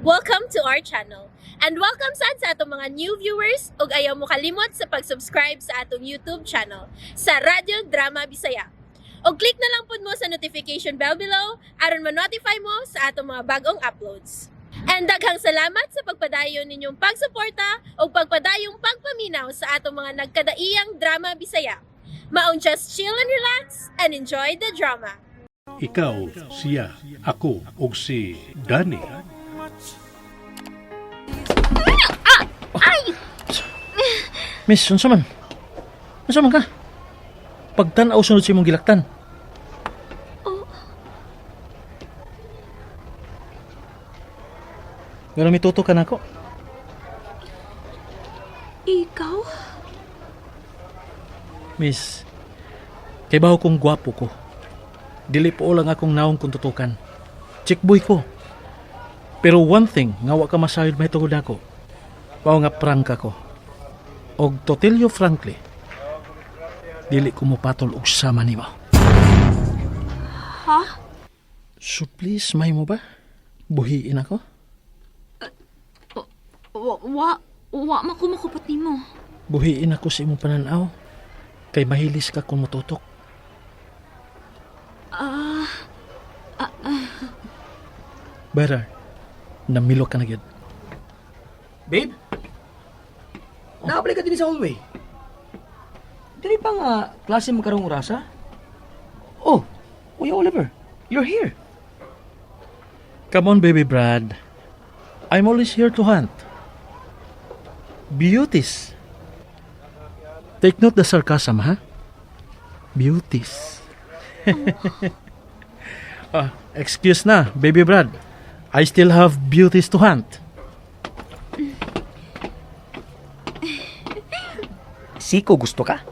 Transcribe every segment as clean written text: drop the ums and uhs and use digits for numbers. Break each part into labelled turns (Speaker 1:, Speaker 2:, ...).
Speaker 1: Welcome to our channel. And welcome sad sa atong mga new viewers ug ayaw mo kalimot sa pag-subscribe sa atong YouTube channel sa Radyo Drama Bisaya. O click na lang pud mo sa notification bell below aron ma-notify mo sa atong mga bagong uploads. And daghang salamat sa pagpadayon ninyong pagsuporta o pagpadayong pagpaminaw sa atong mga nagkadaiyang Drama Bisaya. Maong just chill and relax and enjoy the drama.
Speaker 2: Ikaw, siya, ako, ug si Danny.
Speaker 3: Miss, unsa man? Unsa man ka? Pagtan-aw sunod sa imong gilaktan. Pero may tuto ka na ako.
Speaker 4: Ikaw?
Speaker 3: Miss, kay baho kong gwapo ko. Dili po lang akong naong kung tutukan. Chickboy ko. Pero one thing, nga wa ka masayod may tugod ako. Pao nga prank ako. Og to tell you frankly, dili ko mo patol og sama nimo.
Speaker 4: Ha?
Speaker 3: So please, may mo ba? Buhiin ako?
Speaker 4: Wa man ko makupot nimo.
Speaker 3: Buhiin ako sa imong pananaw. Kay mahilis ka kung matutok. Better, namilo ka na gyud.
Speaker 5: Babe? Nakapalay ka din sa hallway. Dili pa nga klase mo karong orasa? Oh, Kuya Oliver, you're here.
Speaker 3: Come on, baby Brad. I'm always here to hunt. Beauties. Take note the sarcasm, ha? Beauties. Excuse na, baby Brad. I still have beauties to hunt.
Speaker 5: Siko, gusto ka?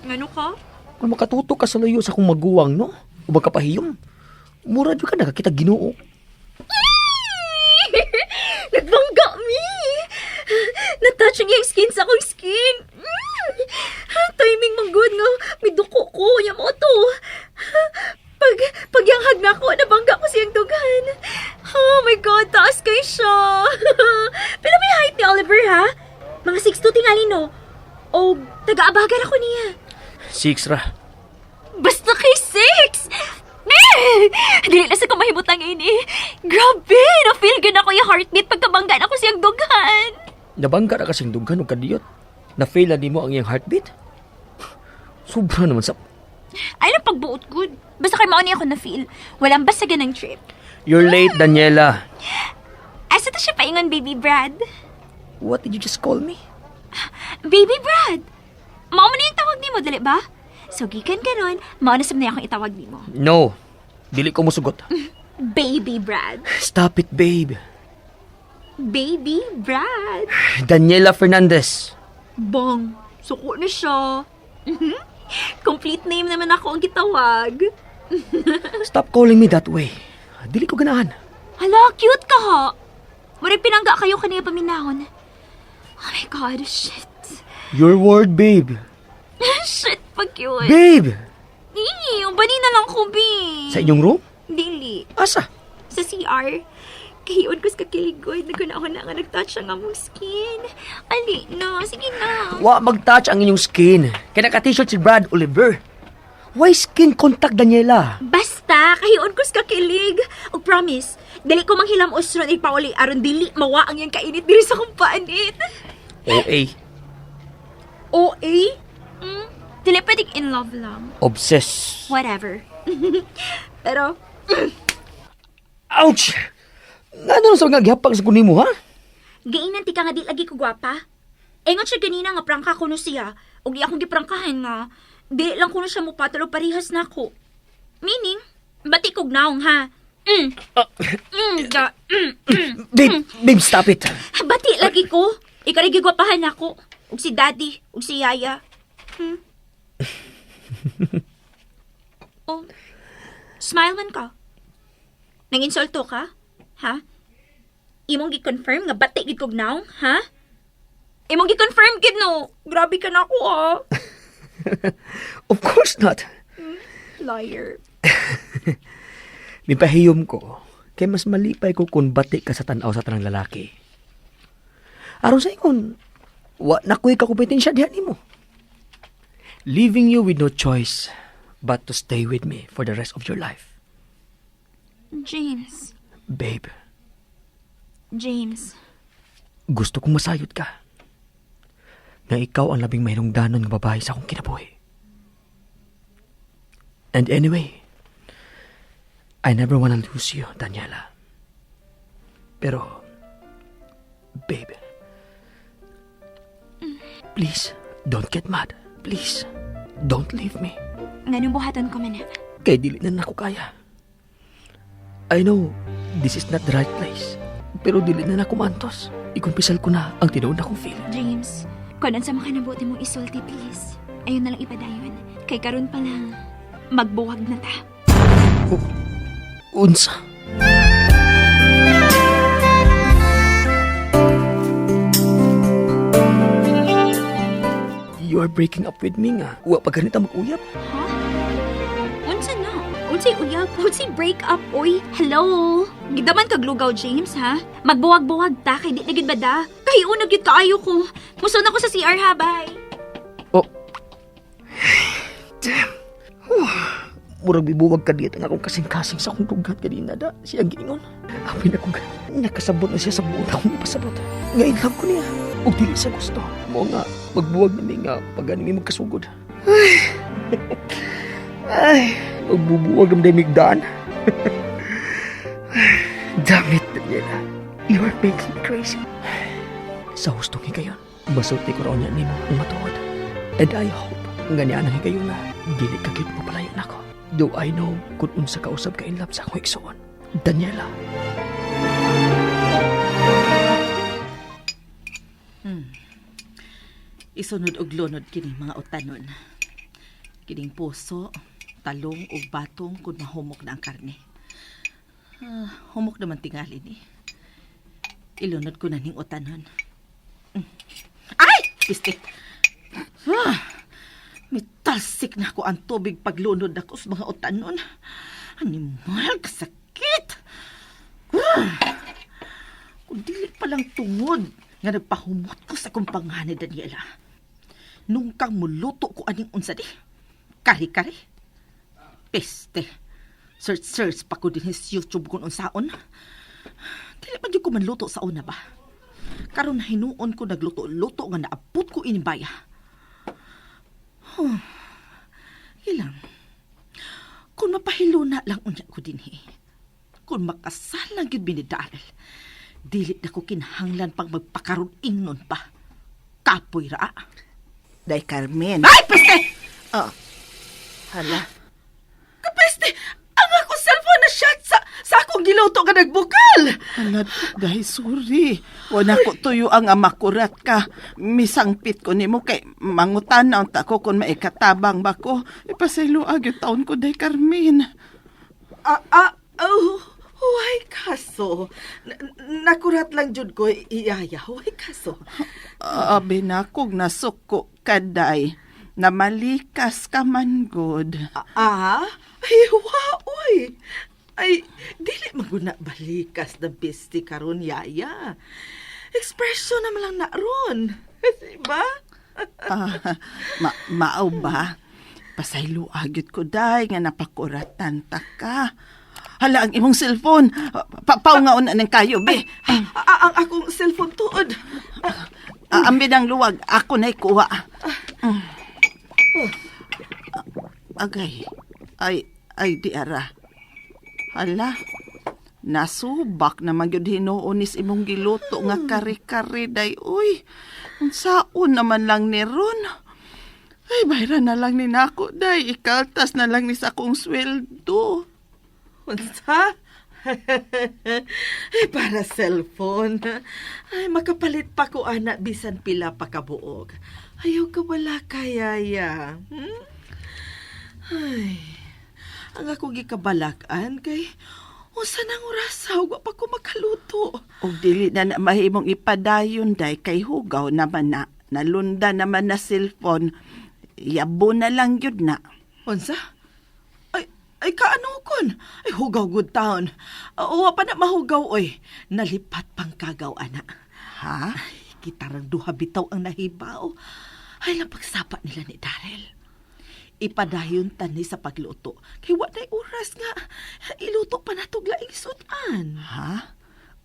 Speaker 4: Ngano ka?
Speaker 5: Kung makatutok ka sa layo sa kong maguwang, no? O magkapahiyom. Mura dyan ka nakakita ginoo.
Speaker 4: Nagbangga mi! Natouch niya yung skin sa akong skin. Timing mang good nga. May duko ko. Yan mo to. Pagyanghag na ako, nabangga ko siyang dugan. Oh my God, taas kay siya. Pero may height ni Oliver, ha? Mga 6'2" tingali, no? O taga-abagan ako niya.
Speaker 5: 6 ra.
Speaker 4: Basta kay 6! Dili na sa kumahimutang ini. Grabe! Na-feel good ako yung heartbeat pagkabangga na ko siyang dugan.
Speaker 5: Nabangga na kasing dugan o kadiyot. Na-fail na di mo ang iyang heartbeat? Sobra naman sa...
Speaker 4: Ay lang pagbuot good. Basta kay mauni ako na-feel. Walang basagan ng trip.
Speaker 5: You're late, Daniela.
Speaker 4: Asa ta siya paingon, Baby Brad?
Speaker 5: What did you just call me?
Speaker 4: Baby Brad! Mao man na yung tawag ni mo, dali ba? So, gikan ka ron, mao na sab na akong itawag ni mo.
Speaker 5: No. Dili ko musugot.
Speaker 4: Baby Brad.
Speaker 5: Stop it, babe.
Speaker 4: Baby Brad.
Speaker 5: Daniela Fernandez.
Speaker 4: Bong, suko na siya. Complete name naman ako ang gitawag.
Speaker 5: Stop calling me that way. Dili ko ganahan.
Speaker 4: Hala, cute ka ha. Maray pinangga kayo kanina paminahon. Oh my God, shit.
Speaker 5: Your word, babe.
Speaker 4: Shit, pag-cute.
Speaker 5: Babe!
Speaker 4: Bani na lang ko, B.
Speaker 5: Sa inyong room?
Speaker 4: Dili.
Speaker 5: Asa?
Speaker 4: Sa CR. Kahiyon ko sa kakiligoy. Nagkuna ako na nga nag-touch ang among skin. Ali na, sige na.
Speaker 5: Wa mag-touch ang inyong skin. Kaya naka-t-shirt si Brad Oliver. Why skin contact, Daniela?
Speaker 4: Basta, kahiyon ko sa kakilig. O promise, dili ko manghilam usron ipauli aron dili mawa ang yung kainit diri sa kong paanit.
Speaker 5: OA.
Speaker 4: OA? Dili pwedeng in love lang.
Speaker 5: Obsessed.
Speaker 4: Whatever. Pero,
Speaker 5: Ouch! Nga doon sa mga gihapang sa kunin mo, ha?
Speaker 4: gainan ti ka nga di lagi ko gwapa. Engot siya ganina nga prangka ko no siya. O di akong giprangkahan nga. Di lang ko no siya mupatalo parihas na ako. Meaning, bati kog naong ha.
Speaker 5: Babe, stop it.
Speaker 4: Bati lagi ko. Ikaw gigwapahan ako. Ug si daddy, ug si yaya. Oh, smile man ka. Nanginsulto ka? Ha? Imong gi-confirm nga bati gid kog naong, ha? Imong gi-confirm gid no. Grabe ka na ako, ha?
Speaker 5: Of course not.
Speaker 4: Liar.
Speaker 5: Mipahiyom ko Kay mas malipay ko kung bati ka sa tanaw sa tanang lalaki. Aron sa ingon, wa na ko'y kakumpetensya dihan nimo. Leaving you with no choice but to stay with me for the rest of your life.
Speaker 4: James.
Speaker 5: Babe,
Speaker 4: James.
Speaker 5: gusto kong masayod ka. Na ikaw ang labing mahinungdanon ng babae sa akong kinabuhi. And anyway, I never wanna lose you, Daniela. Pero, babe, please, don't get mad. Please, don't leave me.
Speaker 4: Nganong buhaton ko man.
Speaker 5: Kay dili na ako kaya. I know, this is not the right place. Pero dili na ako mantos. Ikumpisal ko na ang tinuod akong feel.
Speaker 4: James, kung sa mga nabuti mong isulti, please. Ayun na lang ipadayon. Kay karon pa lang, magbuwag na ta.
Speaker 5: Unsa? You are breaking up with me nga. Wa pa ganita mag-uyap.
Speaker 4: Ha? Unsa na? Unsay uyab? Unsay break up, oy? Hello? Gidaman kag lugaw, James, ha? Magbuwag-buwag ta, kay di na gid bada. Kahiunag yun kaayo ko. Muson ako sa CR, ha? Bye.
Speaker 5: Oh. Damn. Murag bibuwag ka dito nga akong kasing-kasing sa akong dugat kanina da. Siya giingon. Apin akong nakasabot na siya sa buong akong ipasabot. Ngayon lang ko niya. O dili sa gusto. Mo nga, magbuwag na nga pag anime magkasugod. Ay, magbubuwag ang damig daan. Damn it, Daniela. You are making me crazy. Sa hustong higayon, basulti ko raw niya nimo ang matuod. And I hope nga niya nang higayon na dili kagit mo palayo na ako. Though I know kung unsa ka usab ka in love sa akong igsoon. Daniela.
Speaker 6: Isunod og lunod kini mga utanon. Kining puso, talong ug batong kun mahumok na ang karne. Humok naman tingali ni. Ilunod ko na ning utanon. Ay! Piste! Mitalsik na ako ang tubig paglunod ako sa mga utanon. Animal, kasakit! Kung dili palang tungod nga nagpahumot ko sa kumpanghan ni Daniela. Nung kang muluto ko aning unsa di. Kari-kari. Peste. Search pa ko din his YouTube kung unsaon. Dili pa di ko manluto sa una ba? Karon hinuon ko nagluto-luto nga naabot ko inibaya. Ilang. Kung mapahiluna lang unya ko din kung makasal lang yun binidaral, dili na ko kinahanglan pang magpakaroon ingnon pa. Kapoy ra.
Speaker 7: Day Carmen.
Speaker 6: Ay, peste!
Speaker 7: Hala.
Speaker 6: Kapeste! Ang akong cellphone na shot sa akong giluto nga nagbukal!
Speaker 7: Hala, day, sorry. Wala ko tuyo ang amakurat ka. Misangpit ko nimo kay mangutan na unta ko kung maikatabang ba ko. Ipasayloag yung taon ko, day Carmen.
Speaker 6: Huwag kaso. Nakurat lang jud ko, iyaya. Huwag kaso.
Speaker 7: Abi na kog nasuko kaday. Na malikas ka man, good.
Speaker 6: Ay, waoy. Ay, dili maguna balikas na besti karon yaya. Expression naman lang na ron. Diba?
Speaker 7: Maaw ba? Pasayloagit ko, day, nga napakuratan ta ka. Hala, ang imong cellphone. Paungaon na ng kayo, be.
Speaker 6: Ang akong cellphone tuod.
Speaker 7: Ambi ng luwag, ako na'y kuha. Agay, ay di ara. Hala, nasubak na magyud hinoonis imong giluto nga kari-kari day. Uy, unsaon naman lang ni Ron. Ay, bayra na lang ni nako day. Ikaltas na lang ni sa akong sweldo.
Speaker 6: Unsa? Ay, para cellphone. Ay, makapalit pa ko anak bisan pila pa kabuog. Ayaw ka wala kayaya. Ay, ang ako gikabalakan kay unsa nang orasaw wa pa ko makaluto.
Speaker 7: O dili na mahimong ipadayon day kay hugaw naman na. Nalunda naman na cellphone. Yabo na lang yun na.
Speaker 6: Unsa? Ay, Ay, kaano kon? Ay, hugaw good taon. Uwa pa na mahugaw, oy. Nalipat pang kagaw, ana.
Speaker 7: Ha?
Speaker 6: Kitarang duha bitaw ang nahibaw. Ay, lang pagsapa nila ni Daryl. Ipadayon tani sa pagluto. Kay waday oras nga. Iluto pa na laing sudan.
Speaker 7: Ha?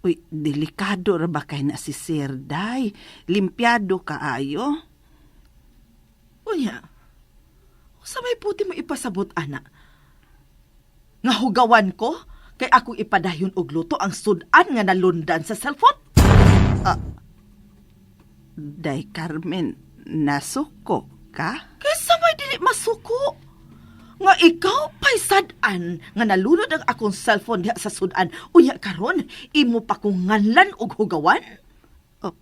Speaker 7: Uy, delikado ra ba kay na si Sir Day? Limpyado kaayo?
Speaker 6: Unya, sa may puti mo ipasabot, ana. Nga hugawan ko, kay akong ipadayon og luto ang sudan nga nalundan sa cellphone.
Speaker 7: Day Carmen, nasuko ka?
Speaker 6: Kaysa may dili masuko. Nga ikaw pa'y sadan nga nalunod ang akong cellphone diha sa sudan. Unya karon, imo pa kong nganlan og hugawan?
Speaker 7: Oh.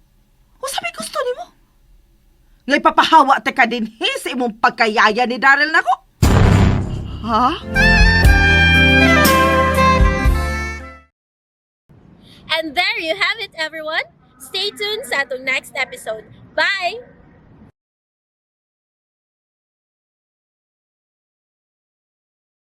Speaker 6: O sabi gusto nimo? Nga ipapahawa te ka din sa imong pagkayaya ni Daryl nako.
Speaker 7: Ha?
Speaker 1: And there you have it, everyone. Stay tuned sa atong next episode. Bye!